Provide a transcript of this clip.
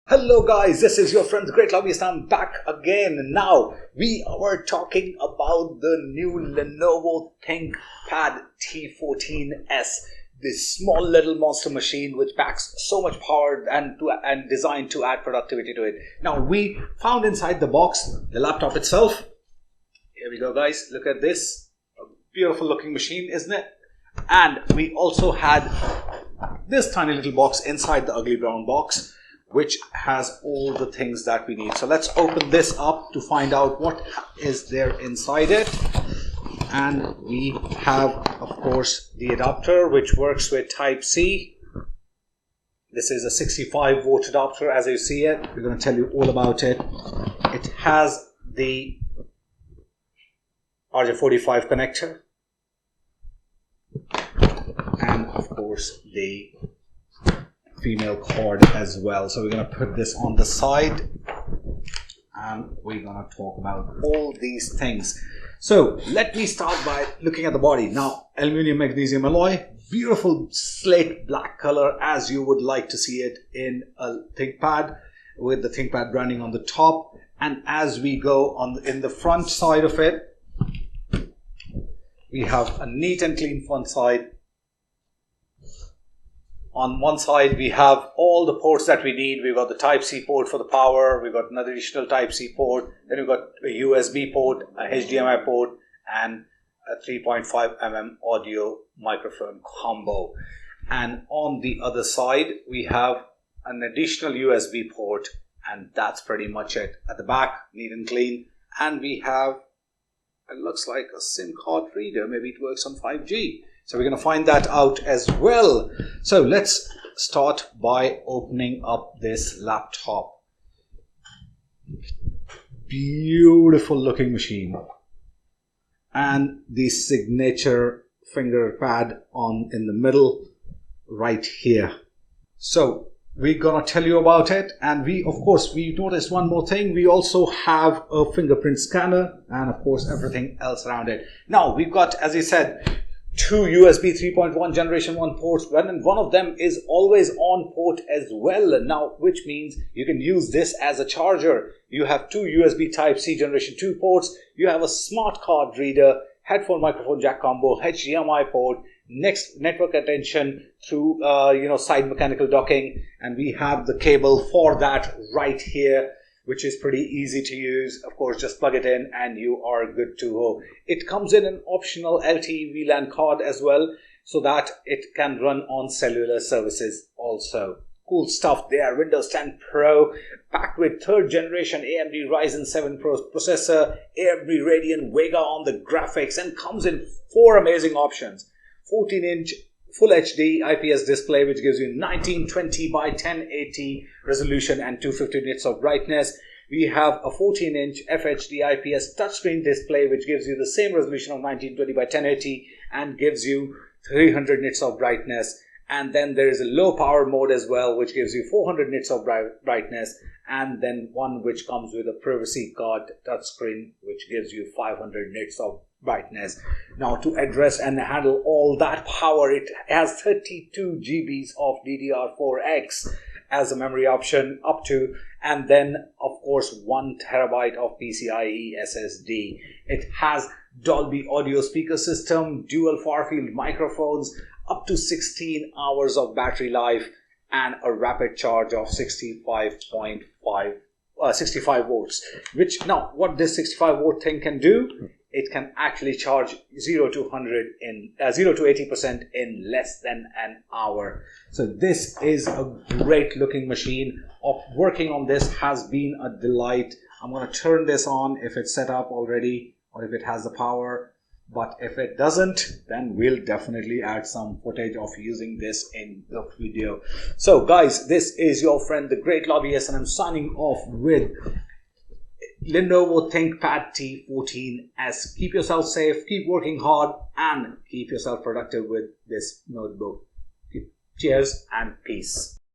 Hello guys, this is your friend the Great Lobbyist. I'm back again. Now we are talking about the new Lenovo ThinkPad T14S, this small little monster machine which packs so much power and designed to add productivity to it. Now we found inside the box the laptop itself. Here we go guys, look at this. A beautiful looking machine, isn't it? And we also had this tiny little box inside the ugly brown box, which has all the things that we need. So let's open this up to find out what is there inside it. And we have, of course, the adapter, which works with Type-C. This is a 65 volt adapter as you see it. We're going to tell you all about it. It has the RJ45 connector. And of course, the female cord as well. So we're going to put this on the side and we're going to talk about all these things. So let me start by looking at the body. Now, aluminium magnesium alloy, beautiful slate black color as you would like to see it in a ThinkPad, with the ThinkPad branding on the top. And as we go on in the front side of it, we have a neat and clean front side. On one side, we have all the ports that we need. We've got the Type-C port for the power. We've got another additional Type-C port. Then we've got a USB port, a HDMI port, and a 3.5 mm audio microphone combo. And on the other side, we have an additional USB port, and that's pretty much it. At the back, neat and clean. And we have, it looks like a SIM card reader. Maybe it works on 5G. So we're going to find that out as well. So let's start by opening up this laptop. Beautiful looking machine. And the signature finger pad in the middle right here. So we're going to tell you about it. And we noticed one more thing. We also have a fingerprint scanner and of course everything else around it. Now we've got, as I said, two USB 3.1 generation 1 ports, and one of them is always on port as well. Now, which means you can use this as a charger. You have two USB Type-C generation 2 ports. You have a smart card reader, headphone microphone jack combo, HDMI port, next network attention through side mechanical docking, and we have the cable for that right here, which is pretty easy to use. Of course, just plug it in and you are good to go. It comes in an optional LTE VLAN card as well, so that it can run on cellular services also. Cool stuff there. Windows 10 Pro, packed with 3rd generation AMD Ryzen 7 processor, AMD Radeon Vega on the graphics, and comes in 4 amazing options. 14-inch Full HD IPS display, which gives you 1920 by 1080 resolution and 250 nits of brightness. We have a 14-inch FHD IPS touchscreen display, which gives you the same resolution of 1920 by 1080 and gives you 300 nits of brightness. And then there is a low power mode as well, which gives you 400 nits of brightness. And then one which comes with a PrivacyGuard Touchscreen, which gives you 500 nits of brightness. Now, to address and handle all that power, it has 32 GBs of DDR4X as a memory option up to, and then of course 1 terabyte of PCIe SSD. It has Dolby audio speaker system, dual far field microphones, up to 16 hours of battery life, and a rapid charge of 65 volts. Which, now, what this 65 volt thing can do, it can actually charge 0 to 80% in less than an hour. So this is a great looking machine. Working on this has been a delight. I'm going to turn this on if it's set up already or if it has the power. But if it doesn't, then we'll definitely add some footage of using this in the video. So guys, this is your friend the Great Lobbyist, and I'm signing off with Lenovo ThinkPad T14S. Keep yourself safe, keep working hard, and keep yourself productive with this notebook. Cheers and peace.